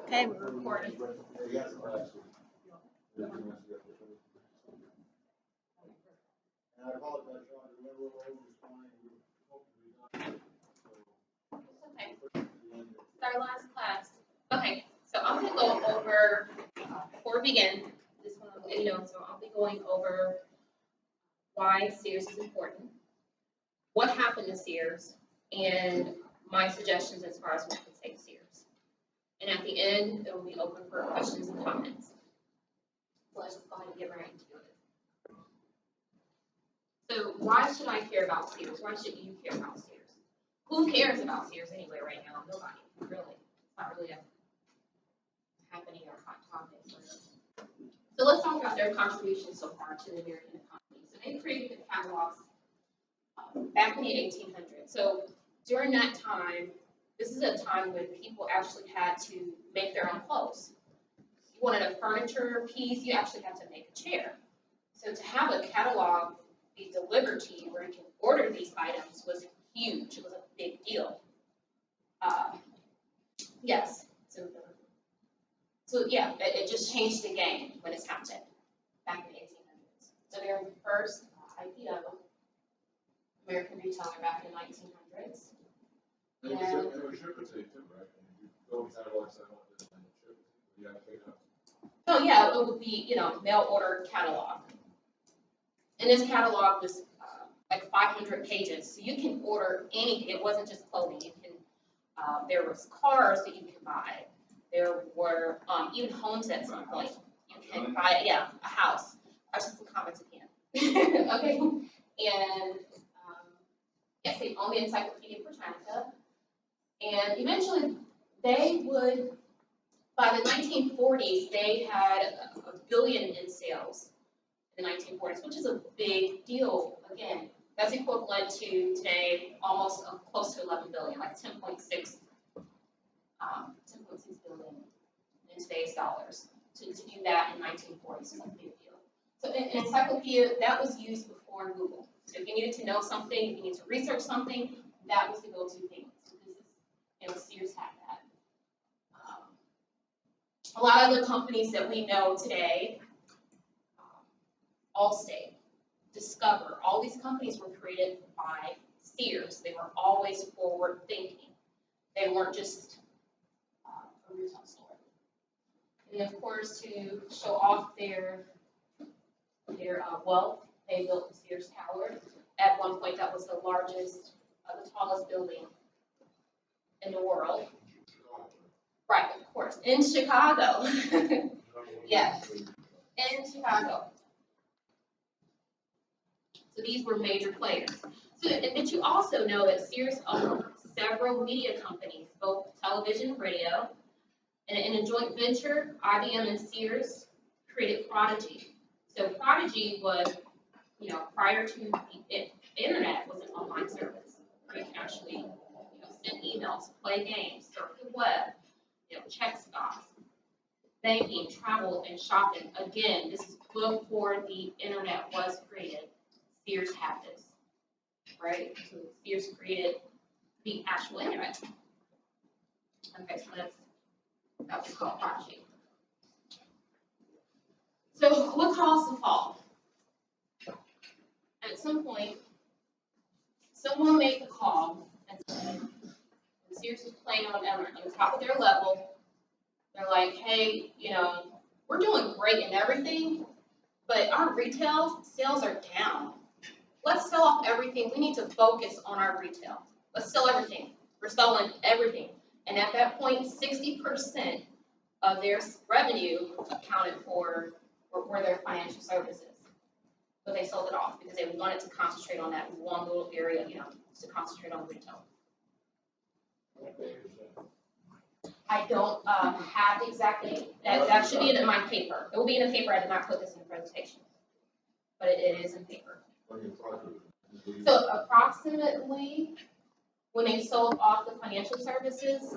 Okay, we're recording. And I apologize, Sean, remember what I was responding, we were hoping to be done. Okay. It's our last class. Okay, so I'm going to go over, before we begin, this one, so I'll be going over why Sears is important, what happened to Sears, and my suggestions as far as what could save Sears. And at the end, it will be open for questions and comments. So let's just go ahead and get right into it. So why should I care about Sears? Why should you care about Sears? Who cares about Sears anyway right now? Nobody, really. It's not really a happening or hot topic. So let's talk about their contribution so far to the American economy. So they created the catalogs back in the 1800s. So during that time, this is a time when people actually had to make their own clothes. You wanted a furniture piece, you actually had to make a chair. So to have a catalog be delivered to you where you can order these items was huge. It was a big deal. Yes. So yeah, it just changed the game when it's happened back in the 1800s. So their first IPO, American retailer back in the 1900s. And it was shipper tape too, right? And you go and catalog something like this and ship it. You gotta pick it up. So yeah, it would be, mail order catalog. And this catalog was like 500 pages. So you can order anything. It wasn't just clothing. You can, there was cars that you could buy. There were even homes at some point. You can buy, a house. I should some comments again. Okay. And yes, they owned the Encyclopedia Britannica. And eventually they would, by the 1940s, they had $1 billion in sales in the 1940s, which is a big deal. Again, that's equivalent to today almost close to 11 billion, like 10.6 billion in today's dollars. To do that in 1940s is a big deal. So an encyclopedia, that was used before Google. So if you needed to know something, if you needed to research something, that was the go-to thing. So this is, Sears had that. A lot of the companies that we know today, Allstate, Discover, all these companies were created by Sears. They were always forward thinking. They weren't just a retail store. And of course, to show off their wealth, they built the Sears Tower. At one point, that was the largest, the tallest building in the world. Right, of course, in Chicago. Yes, in Chicago. So these were major players. So did you also know that Sears owned several media companies, both television and radio, and in a joint venture, IBM and Sears created Prodigy. So Prodigy was, prior to the internet, was an online service where you can actually, send emails, play games, surf the web, check stocks, banking, travel, and shopping. Again, this is before the internet was created. Sears had this, right? So Sears created the actual internet. Okay, so that was called Prodigy. So what caused the fall? At some point, someone made the call and said, when Sears was playing on the top of their level, they're like, hey, we're doing great in everything, but our retail sales are down. Let's sell off everything. We need to focus on our retail. Let's sell everything. We're selling everything. And at that point, 60% of their revenue accounted for were their financial services. But they sold it off because they wanted to concentrate on that one little area, to concentrate on retail. I don't have the exact date. That should be in my paper. It will be in the paper. I did not put this in the presentation. But it is in paper. So approximately, when they sold off the financial services,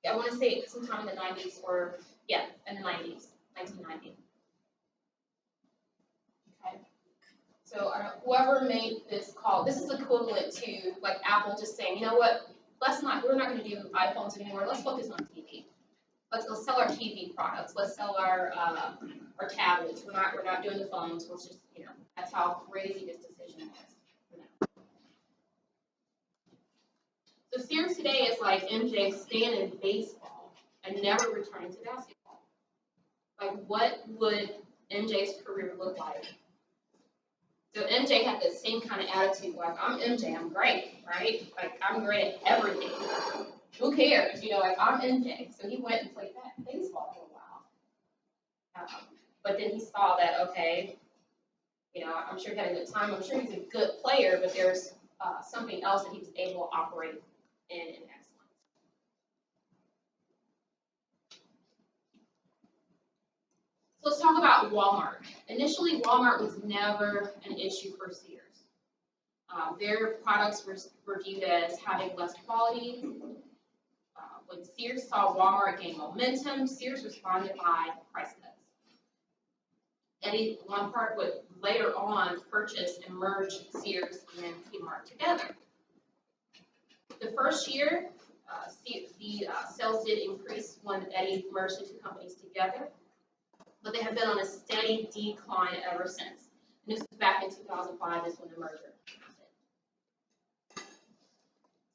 I want to say sometime in the 90s or, in the 90s, 1990. Okay. So whoever made this call, this is equivalent to like Apple just saying, you know what, we're not going to do iPhones anymore. Let's focus on TV. Let's sell our TV products. Let's sell our tablets. We're not doing the phones. Let's just, that's how crazy this decision was. So Sears today is like MJ staying in baseball and never returning to basketball. Like, what would MJ's career look like? So MJ had the same kind of attitude, like, I'm MJ, I'm great, right? Like, I'm great at everything. Who cares? Like, I'm MJ. So he went and played baseball for a while. But then he saw that, okay, I'm sure he had a good time. I'm sure he's a good player, but there's something else that he was able to operate in excellence. So let's talk about Walmart. Initially, Walmart was never an issue for Sears. Their products were viewed as having less quality. When Sears saw Walmart gain momentum, Sears responded by price cuts. Eddie Lampard would later on purchase and merge Sears and Kmart together. The first year, the sales did increase when Eddie merged the two companies together, but they have been on a steady decline ever since. And this was back in 2005 is when the merger happened.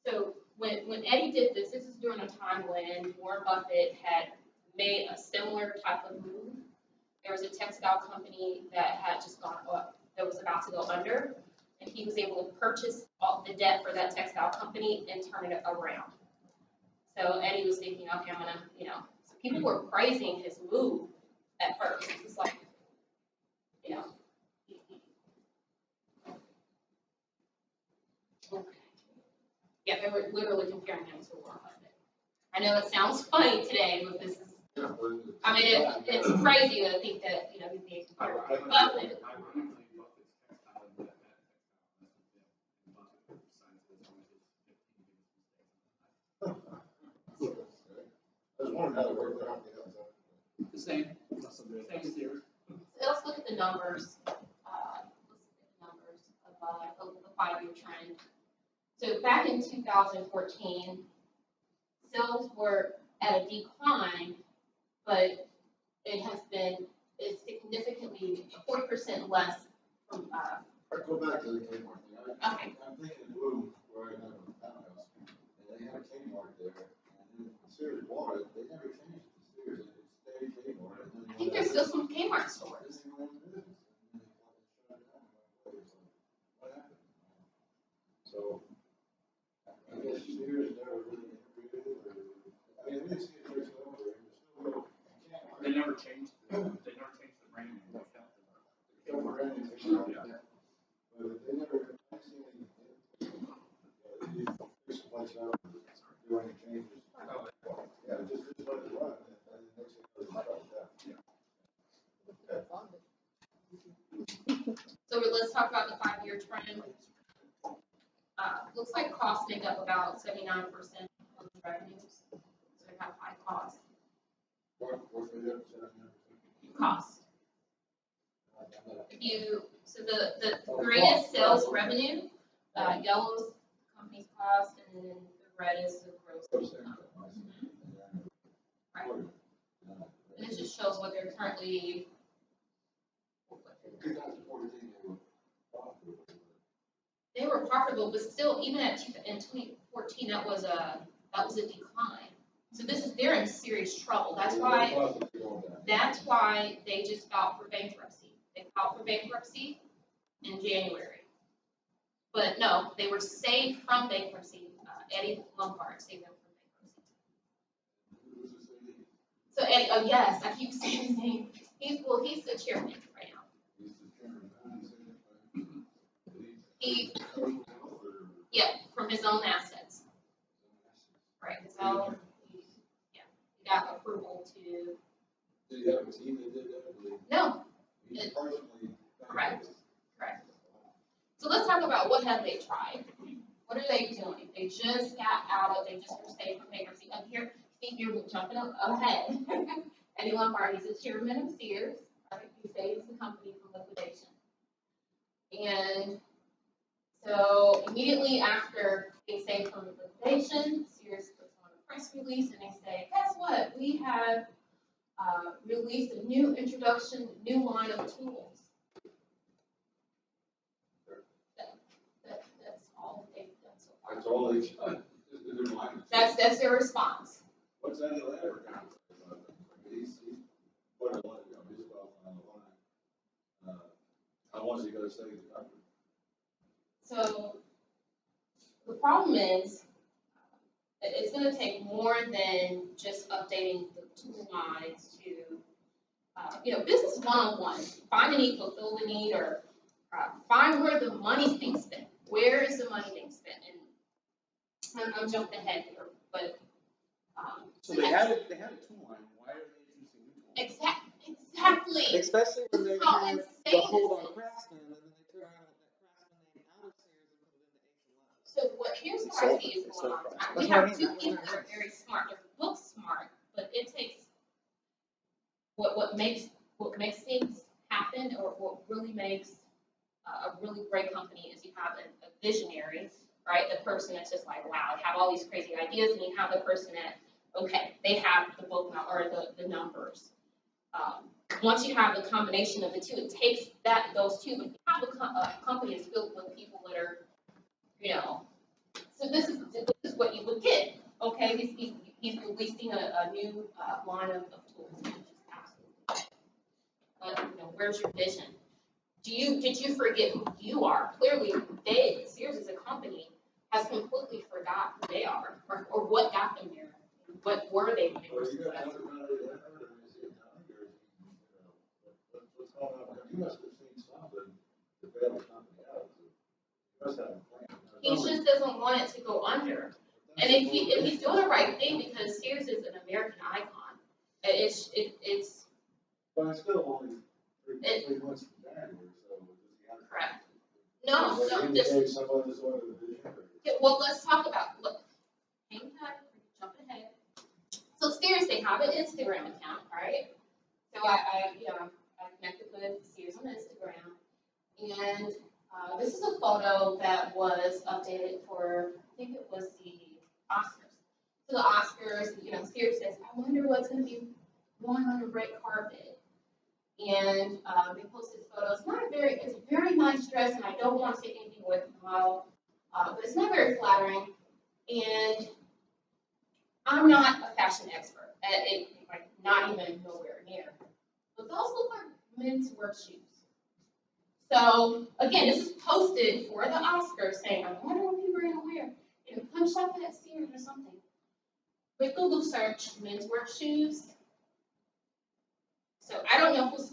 So when Eddie did this is during a time when Warren Buffett had made a similar type of move. There was a textile company that had just gone up, that was about to go under, and he was able to purchase all the debt for that textile company and turn it around. So Eddie was thinking, okay, I'm gonna, so people were praising his move at first. It was like, yeah, they were literally comparing him to Warren Buffett. I know it sounds funny today, but this is, I mean, it's crazy to think that, he's being compared to Buffett. I was wondering how to work that out. The same Sears. Let's look at the numbers. Of the 5-year trend. So back in 2014, sales were at a decline, but it's significantly 40% less from. I go back to the Kmart thing. Okay. I'm thinking of Bloom, where I have a townhouse, and they had a Kmart there, and then Sears bought it. They never changed it to Sears. It stayed Kmart. I think there's still some Kmart stores. So, I guess Sears never really integrated, I mean, they see it there's no, They never changed the brand. but they never, I didn't see any, they fix the place out, do any changes. Yeah, just let it run, and then next thing goes like that. So let's talk about the 5-year trend. Looks like costs make up about 79% of the revenues. So they have high costs. What's the other 79%? Cost. So the greatest sales revenue, yellow is the company's cost, and then the red is the gross income. Right. And it just shows what they're currently. 2014, They were profitable, but still, even in 2014, that was a decline. So they're in serious trouble. That's why they just filed for bankruptcy. They filed for bankruptcy in January. But no, they were saved from bankruptcy. Eddie Lampard saved them from bankruptcy. So Eddie, yes, I keep saying his name. He's the chairman right now. From his own assets. Right. So he got approval to. Did he have a team that did that? No. Correct. So let's talk about what have they tried. What are they doing? They just they just were saved from bankruptcy. Up here, I think you're jumping ahead. Eddie Lampard, he's the chairman of Sears. Right? He saves the company from liquidation. And So immediately after being saved from liquidation, Sears puts on a press release and they say, guess what? We have released a new new line of tools. That's all they've done so far. That's all they've done. Is it mine? That's their response. What's that letter? He's put a lot, his wealth on the line. How long is he gonna save the country? So the problem is, it's going to take more than just updating the tool lines to, business one-on-one. Find a need, fulfill the need, or find where the money's being spent. Where is the money being spent? And I'm jumping ahead here, but so they had a tool line. Why are they introducing new tools? exactly. Especially when they How have the insane hold is on it? Craftsman, and then they turn around that Craftsman name out of Sears and put it into Ace Here's It's what I so- see is it's going so on. fast. We That's what I have mean, two that's people what that I are mean. very smart. They're book smart, but it takes what makes things happen, or what really makes a really great company is you have a visionary, right? The person that's just like, wow, I have all these crazy ideas, and you have the person that, okay, they have the book or the numbers. Once you have the combination of the two, it takes those two. But you have a company that's filled with people that are, so this is what you would get. Okay, he's releasing a new line of tools, which is absolutely. Where's your vision? Did you forget who you are? Clearly, Sears as a company has completely forgot who they are, or what got them there. What were they when they were Well, you got successful? another guy there, or is he a what's going on? You must have seen something to bail the company out. You must have a plan. He just doesn't want it to go under. And if he's doing the right thing, because Sears is an American icon, it's But it's still only three months from January, so does he have? correct. No, Does he this. indicate some other sort of vision? Okay, well, let's talk about, hang tight, jump ahead. So Sears, they have an Instagram account, right? So I connected with Sears on Instagram, and this is a photo that was updated for, I think it was the Oscars. So the Oscars, Sears says, I wonder what's going to be going on the red carpet. And they posted photos. It's a very nice dress, and I don't want to take anything away from the model, but it's not very flattering. And I'm not a fashion expert, not even nowhere near. But those look like men's work shoes. So again, this is posted for the Oscars, saying, I wonder what people are going to wear. Come shop at Sears or something. Quick Google search, men's work shoes. So I don't know who's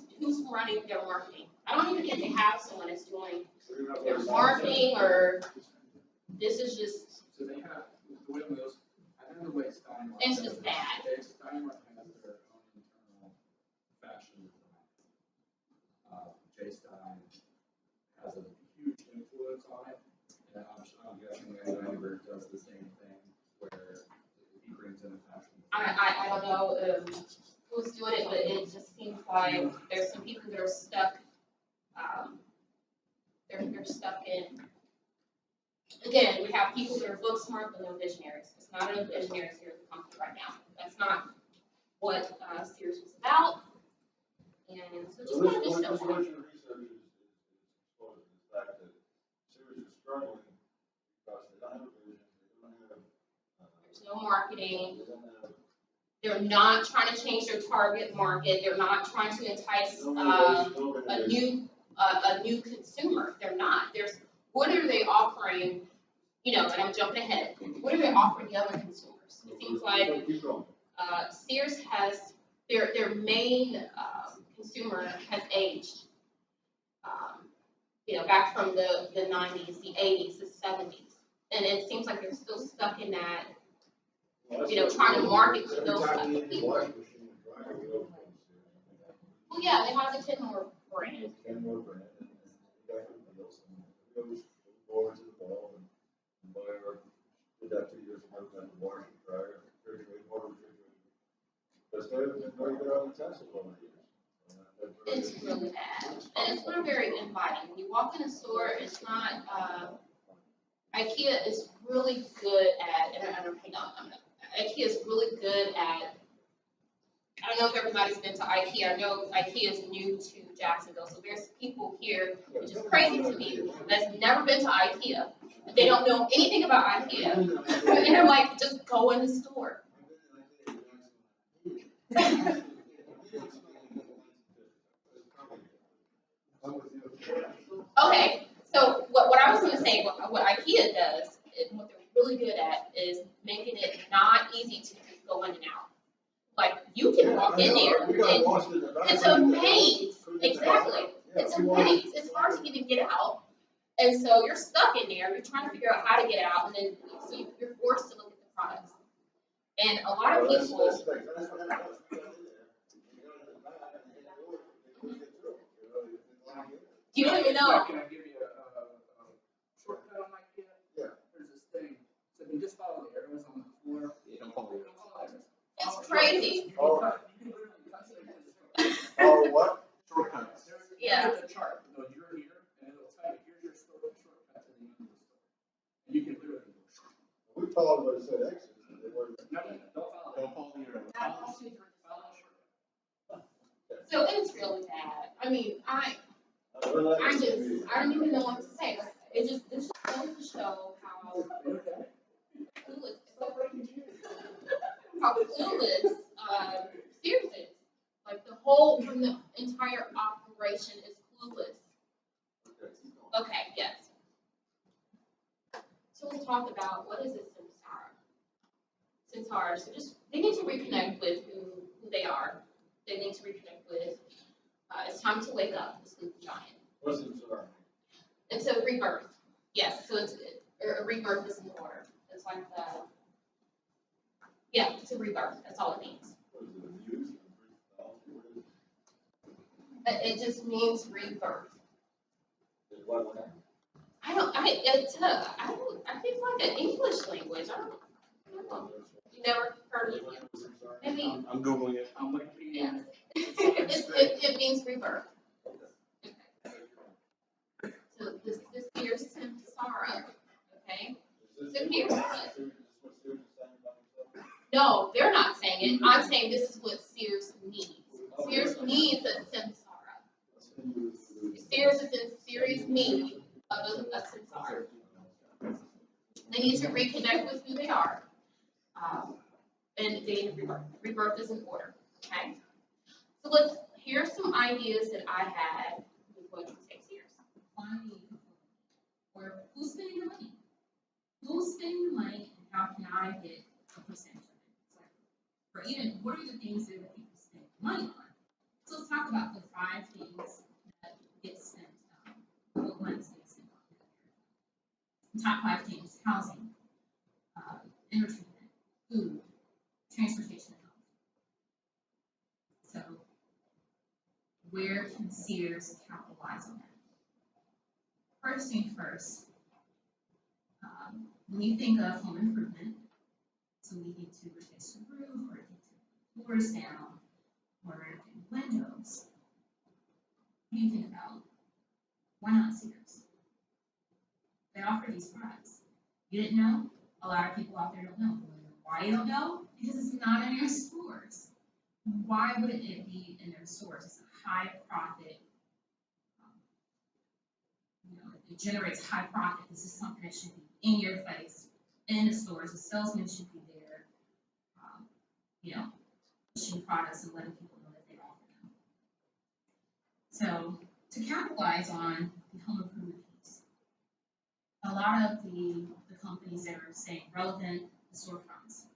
running their marketing. I don't even think they have someone that's doing their marketing, or this is just. So they have, the way those, I don't know the way Steinmark. It's just bad. Steinmark has their own internal fashion design. Jay Stein has a huge influence on it, and I'm guessing that Lambert does the same thing, where he brings in a fashion design. I don't know who's doing it, but it just seems like there's some people that are stuck. They're stuck in. Again, we have people that are book smart but no visionaries. It's not enough visionaries here at the company right now. That's not what Sears was about. And so just wanted to show This that. what your research is exposing the fact that Sears is struggling because they don't have a vision, they don't have. There's no marketing. They don't have. They're not trying to change their target market. They're not trying to entice a new consumer. They're not. What are they offering? And I'm jumping ahead. What are they offering the other consumers? It seems like Sears has their main consumer has aged. Back from the 90s, the 80s, the 70s, and it seems like they're still stuck in that. Trying to market to those type of people. Well, yeah, they have the 10 more brands. 10 more brands, and you got the deals, and we go into the ball and buy did that 2 years ago, got the washer, dryer, refrigerator, water refrigerator. But they haven't been very good on the Tesla over the years. It's really bad, and it's not very inviting. When you walk in a store, it's not IKEA is really good at, and hang on, IKEA is really good at, I don't know if everybody's been to IKEA. I know IKEA is new to Jacksonville, so there's people here, which is crazy to me, that's never been to IKEA. They don't know anything about IKEA. And I'm like, just go in the store. Okay, so what I was going to say, what IKEA does, what they're really good at, is making it not easy to just go in and out. Like, you can walk in there, and it's a maze. Exactly. It's a maze. It's hard to even get out. And so you're stuck in there, you're trying to figure out how to get out, and then so you're forced to look at the products. And a lot of people, you don't even know. Can I give you a shortcut on IKEA? Yeah. There's this thing, so if you just follow the arrows on the floor. Don't follow it. It's crazy. You can literally touch it. Oh, what? Shortcuts. Yeah. It's a chart, you're here, and it'll tell you, here's your shortcut to the end of the store. And you can literally go. We followed what it said exit. No, don't follow that. Don't follow the arrow. Follow the shortcut. So it's really bad. I mean, I don't even know what to say. It just goes to show how clueless, Sears is. Like from the entire operation is clueless. Okay, yes. So let's talk about what is this Samsara. So just, they need to reconnect with who they are. They need to reconnect with, it's time to wake up, the sleep giant. What's it, sorry? It's a rebirth. Yes, so a rebirth is in order. It's like it's a rebirth. That's all it means. It just means rebirth. I think like an English language. I don't know. You never heard of it? Maybe. I'm Googling it. I'm looking Yeah. It means rebirth. So this here's Samsara, okay? So here's what. No, they're not saying it. I'm saying this is what Sears needs. Sears needs a Samsara. Sears is in serious need of a Samsara. They need to reconnect with who they are. And they need to rebirth. Rebirth is in order, okay? So here's some ideas that I had with what you take Sears. Finding or who's spending the money? Who's spending the money and how can I get a percentage of it? Or even what are the things that people spend money on? So let's talk about the 5 things that get spent, what money gets spent on. Top 5 things: housing, entertainment, food, transportation, and health. So where can Sears capitalize on that? First thing first, when you think of home improvement, so we need to replace the roof, or need to put floors down, or do windows. What do you think about? Why not Sears? They offer these products. You didn't know? A lot of people out there don't know. Why you don't know? Because it's not in your stores. Why wouldn't it be in their stores? It's a high profit. It generates high profit. This is something that should be in your face, in the stores. The salesman should be there, pushing products and letting people know that they offer them. So to capitalize on the home improvement piece, a lot of the companies that are saying relevant storefronts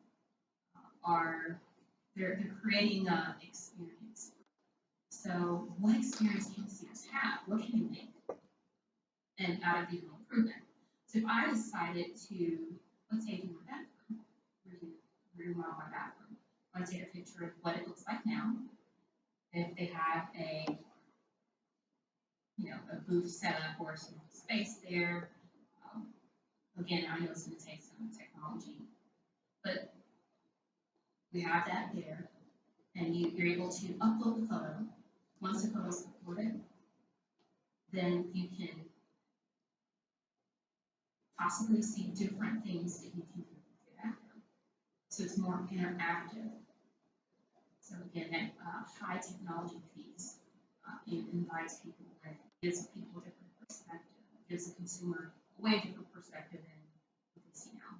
they're creating an experience. So what experience can Sears have? What can you make? And out of the home improvement. So if I decided to, let's say, do my bathroom, remodel my bathroom, I want to take a picture of what it looks like now. If they have a booth set up or some space there. Again, I know it's going to take some technology, but we have that there, and you're able to upload the photo. Once the photo is uploaded, then you can possibly see different things that you can do with that. So it's more interactive. So again, that high technology piece it invites people and gives people a different perspective, gives the consumer a way different perspective than what they see now.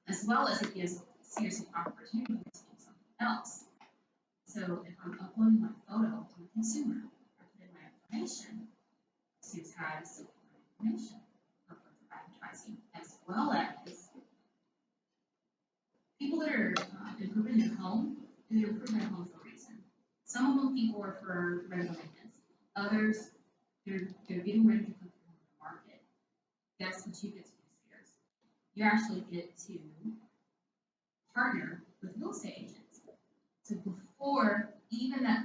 As well as it gives Sears an opportunity to do something else. So if I'm uploading my photo to a consumer, I put in my information, Sears has my information for advertising, as well as people that are improving their home, they're improving their home for a reason. Some of them people are for regular maintenance. Others, they're getting ready to put their home in the market. Guess what you get to do, Sears? You actually get to partner with real estate agents. So before that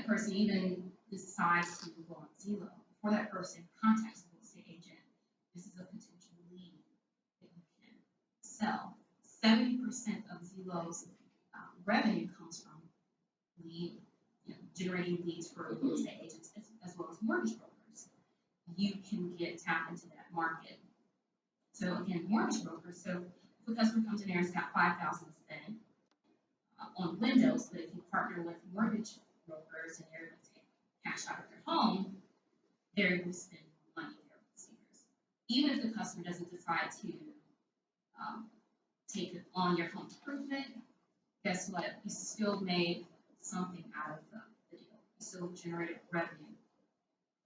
person even decides to go on Zillow, before that person contacts a real estate agent, this is a potential lead that you can sell. 70% of Zillow's revenue comes from generating leads for real estate agents as well as mortgage brokers. You can tap into that market. So again, mortgage brokers. So if a customer comes in there and has got $5,000 to spend on windows, but if you partner with mortgage brokers and they're able to take cash out of their home, they're able to spend more money there with Sears. Even if the customer doesn't decide to take it on your home improvement, guess what? You still made something out of the deal. You still generated revenue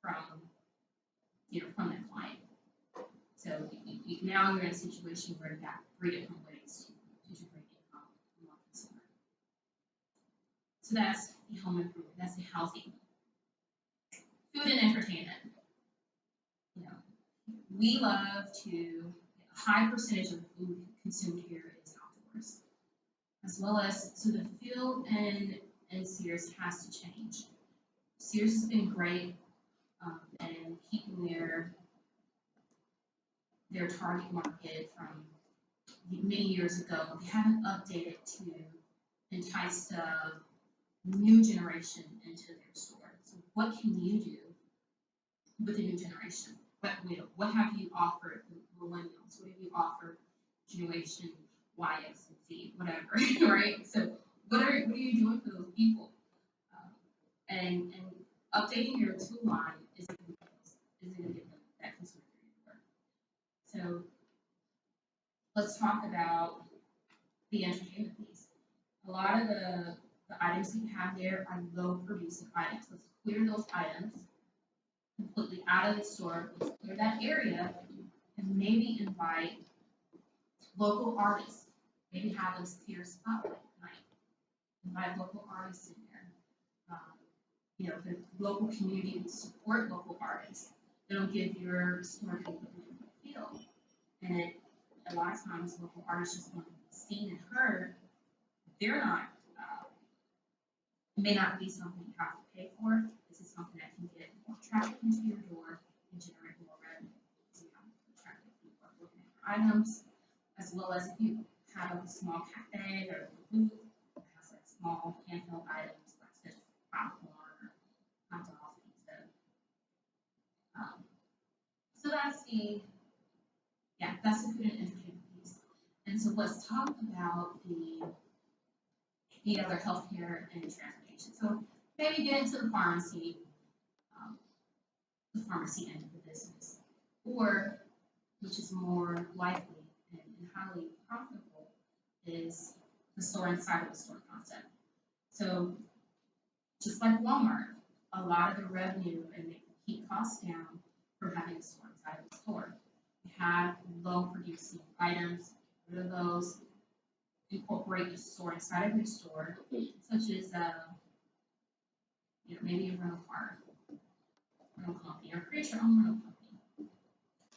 from that client. So now you're in a situation where you've got 3 different ways to generate income from one consumer. So that's the home improvement. That's the housing. Food and entertainment. We love to. A high percentage of the food consumed here is outdoors, as well as so the feel and Sears has to change. Sears has been great in keeping their target market from many years ago. They haven't updated to entice the new generation into their store. So what can you do with the new generation? What have you offered the millennials? What have you offered generation Y, X, and Z, whatever, right? So what are you doing for those people? And updating your tool line isn't going to get them that consumer through your door. So let's talk about the entertainment piece. A lot of the items that you have there are low producing items. Let's clear those items completely out of the store. Let's clear that area and maybe invite local artists. Maybe have a Sears spotlight night. Invite local artists in there. The local community will support local artists. They'll give your store a different feel. And a lot of times, local artists just want to be seen and heard. They're not. It may not be something you have to pay for. This is something that can get more traffic into your door and generate more revenue. So you have to attract people looking at your items, as well as if you have a small cafe or a booth that has like small handheld items like such as popcorn or hot dogs, pizza. So that's the food and entertainment piece. And so let's talk about the other healthcare and transportation. So maybe get into the pharmacy end of the business, or which is more likely and highly profitable is the store inside of the store concept. So just like Walmart, a lot of the revenue and they keep costs down from having a store inside of the store. You have low producing items, rid of those, incorporate a store inside of your store, such as maybe a rental company, or create your own rental company.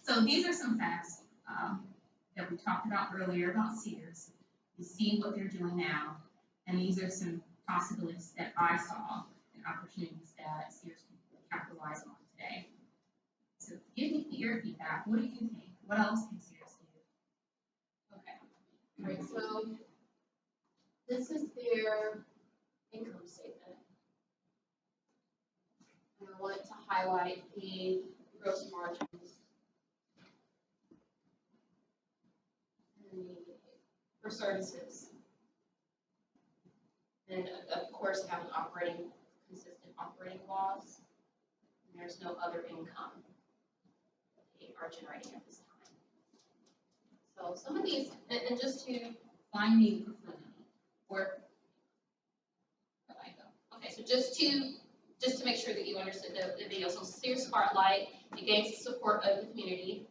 So these are some facts that we talked about earlier about Sears. You see what they're doing now, and these are some possibilities that I saw and opportunities that Sears can capitalize on today. So give me your feedback. What do you think? What else can Sears do? Okay. All right. So this is their income statement. And I wanted to highlight the gross margins for services. And of course, having consistent operating loss. And there's no other income they are generating at this time. So some of these, and just to Finding proclivity. where I go. Okay, so just to make sure that you understood the video. So Sears Spotlight, it gains the support of the community,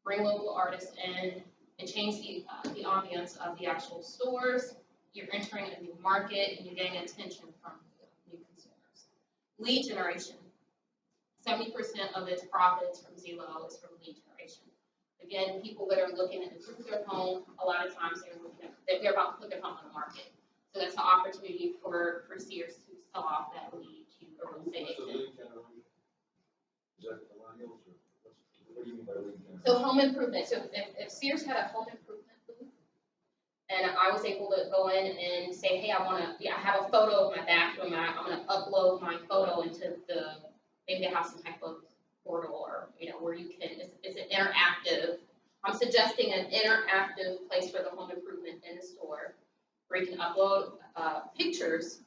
bring local artists in, and change the ambiance of the actual stores. You're entering a new market and you're getting attention from new consumers. Lead generation. 70% of its profits from Zillow is from lead generation. Again, people that are looking to improve their home, a lot of times they're about to put their home on the market. So that's an opportunity for Sears to sell off that lead to a real estate What's the agent. lead generation? Is that millennials or what do you mean by lead generation? So home improvement. So if Sears had a home improvement booth, and I was able to go in and say, hey, I have a photo of my bathroom, and I'm gonna upload my photo into maybe they have some type of portal or, where you can, it's an interactive. I'm suggesting an interactive place for the home improvement in the store, where you can upload pictures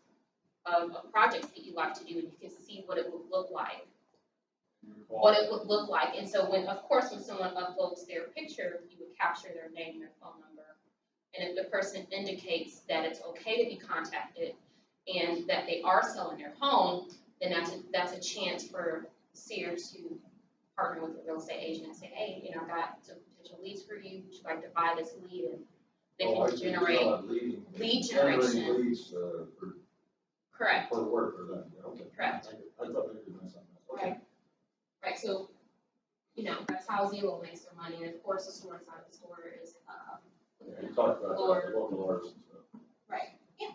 of projects that you like to do, and you can see what it would look like. And so when someone uploads their picture, you would capture their name, their phone number. And if the person indicates that it's okay to be contacted and that they are selling their home, then that's a chance for Sears to partner with a real estate agent and say, hey, I got some potential leads for you. Would you like to buy this lead? And they can generate lead generation. Leads for Correct. For work for them. Okay. Correct. I thought they were doing something else. Okay. Right. So, that's how Zillow makes their money. And of course, the store inside of the store is You talked about that, the local artists and stuff. right. Yeah.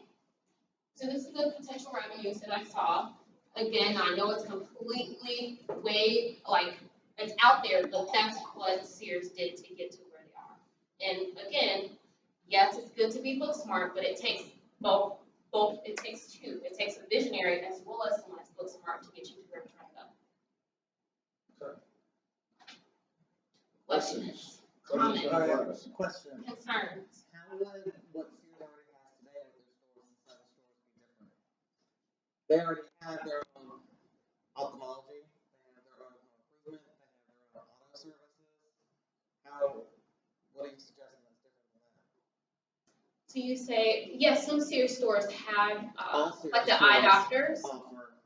So this is the potential revenues that I saw. Again, I know it's completely it's out there, but that's what Sears did to get to where they are. And again, yes, it's good to be book smart, but it takes both. It takes two. It takes a visionary as well as someone that's book smart to get you to where you're trying to go. Okay. Questions? Questions? Comments? Question. Concerns? How would what Sears already has today with their stores and other stores be different? They already have their own ophthalmology, they have their own home improvement, they have their own auto services. What are you suggesting that's different than that? So you say, yes, some Sears stores have, All Sears like the stores eye doctors. Offer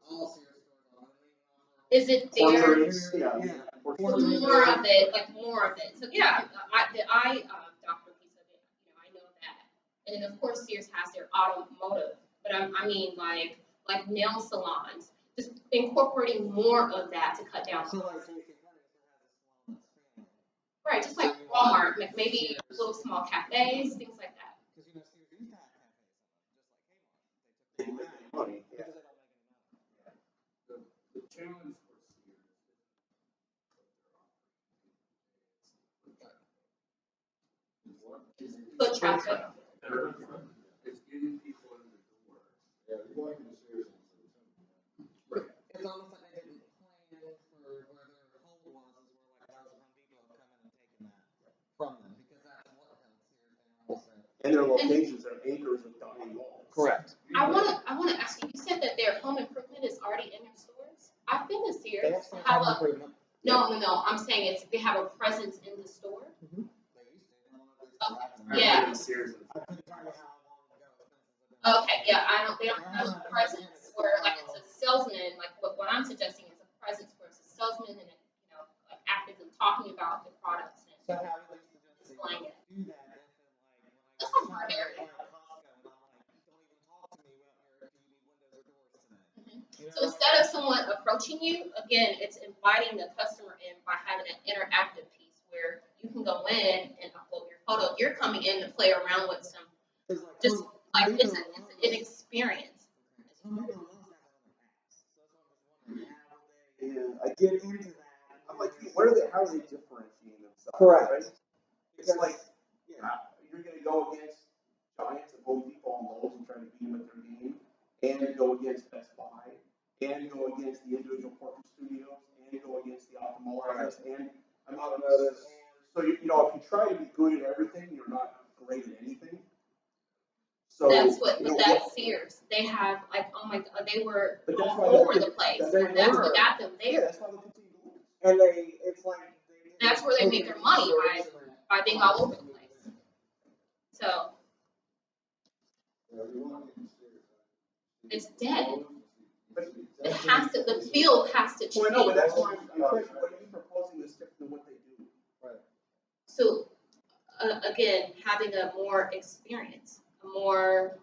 all Sears stores only offer. Is it there? Yeah. More of it. So yeah, the eye doctor piece of it, I know that. And then of course Sears has their automotive, but I mean like nail salons, just incorporating more of that to cut down. So like JCPenney has a salon that's family. Right, just like Walmart, like maybe little small cafes, things like that. Because Sears used to have cafes, just like Kmart. They took them away money, because they don't make any money. The challenge for Sears is Foot traffic. it's getting people in the door. Yeah, you want to see yours. Right. It's almost like they didn't plan for where their hold was, is where like those Home Depot have come in and taken that from them, because that's what held Sears down also. And their locations are acres of dying walls. Correct. I wanna ask you, you said that their home improvement is already in their stores? I've been to They Sears. have some Have home a, improvement. no, I'm saying they have a presence in the store. They used to. I don't know if they still have them. Yeah. I couldn't tell you how long ago it's been since I've been. Okay, yeah, they don't have a presence where like it's a salesman, like what I'm suggesting is a presence where it's a salesman and like actively talking about the products and So how do they suggest they displaying it. do that if That's when not I go hard. shopping at Costco and I'm like, don't even talk to me about do you need windows or doors today? You So know? instead of someone approaching you, again, it's inviting the customer in by having an interactive piece where you can go in and upload your photo. You're coming in to play around with some, It's like, just Home like Depot it's an experience. Home Depot loves that on their apps. So that's why I'm just wondering how they Yeah, I get get into that. I'm like, how are they differentiating themselves? Correct. Right? It's like, you're gonna go against Giants and Home Depot and Lowe's and try to beat them at their game, and go against Best Buy, and go against the individual corporate studios, and go against the ophthalmologists, and I'm not Automotive. So if you try to be good at everything, you're not great at anything. So That's what you was know, that Sears. They have like, oh my God, they were But that's all why over they- the place. they And that's were. what got them Yeah, there. that's why they continue going. And it's like. That's where they make their money by being all over the place. So Yeah, you want to consider it's dead. that. It has to. The field has to Well, I know, but change. that's why I'm questioning, what are you proposing that's different than what they do? So again, having a more experience, a more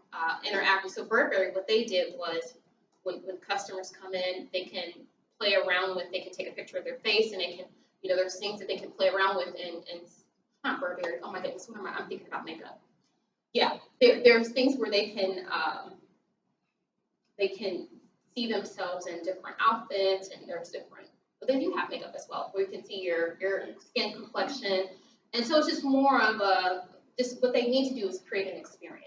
interactive. So Burberry, what they did was when customers come in, they can play around with. They can take a picture of their face, and they can, there's things that they can play around with. And not Burberry. Oh my goodness, what am I? I'm thinking about makeup. Yeah, there's things where they can see themselves in different outfits, and there's different. But they do have makeup as well, where you can see your skin complexion. And so it's just more of just what they need to do is create an experience.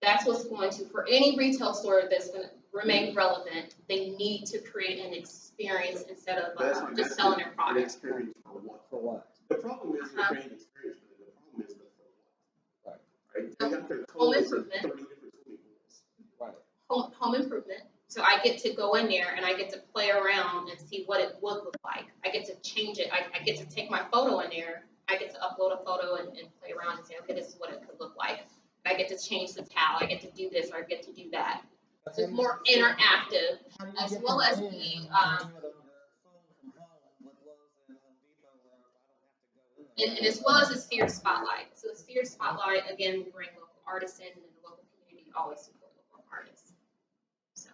That's what's going to, for any retail store that's going to remain relevant, they need to create an experience instead of just selling their An product. experience for what? For what? The problem is you're creating an experience, but the problem is the for what? Right? They got their Home clothes for improvement. 30 different swimming pools. Right. Home improvement. So I get to go in there and I get to play around and see what it would look like. I get to change it. I get to take my photo in there. I get to upload a photo and play around and say, okay, this is what it could look like. I get to change the towel. I get to do this or I get to do that. So it's more interactive, as well as the and as well as the Sears Spotlight. So the Sears Spotlight, again, we bring local artists in, and the local community always support local artists. So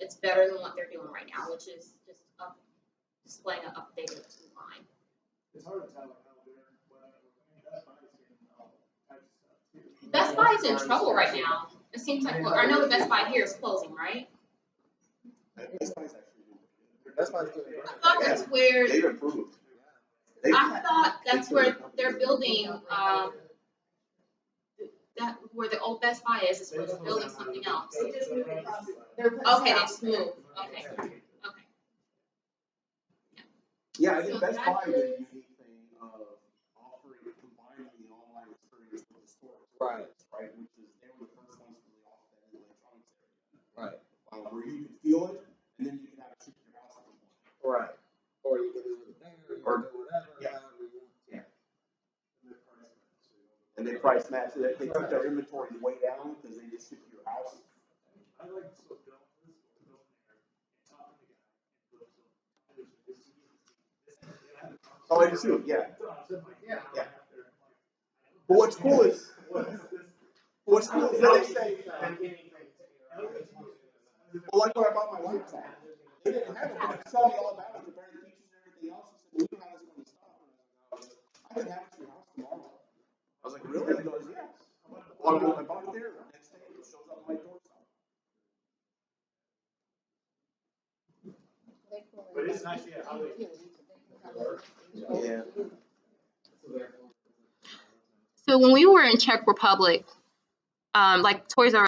it's better than what they're doing right now, which is just displaying an updated line. It's hard to tell how they're, Best Buy is getting all types of stuff too. Best Buy is in trouble right now. It seems like, well, I know the Best Buy here is closing, right? Best Buy's actually doing pretty good. That's why it's good. I thought that's where, They've improved. I thought that's where they're building, that, where the old Best Buy is where they're building something else. They just moved across. Okay, they just moved, okay, okay. Yeah, I think So Best that Buy did a is- unique thing of combining the online experience with the store. Right. Right, which is, they were the first ones to really offer that in the electronics area. Right. Where you can feel it, and then you can have it shipped to your house if you want. Right. Or you can do it there, you can do whatever, Yeah. however you want. Yeah. And they price match it. They took their inventory way down because they just ship to your house. I like to sort of go to the store, go in there, and talk to the guy, and go, so, this is easy. Oh, I do too, yeah. So I said, like, yeah. Yeah. After, like, But what's cool is, what is this? what's cool is that they say, Anything. well, like when I bought my laptop, they didn't have it, but they tell me all about it, the very features and everything else. He said, well, you know how this is going to stop. I can have it to your house tomorrow. I was like, really? He goes, yeah. Well, I bought it there, the next day it shows up on my doorstep. But it's nice, yeah, how they. Yeah. So when we were in Czech Republic, like Toys R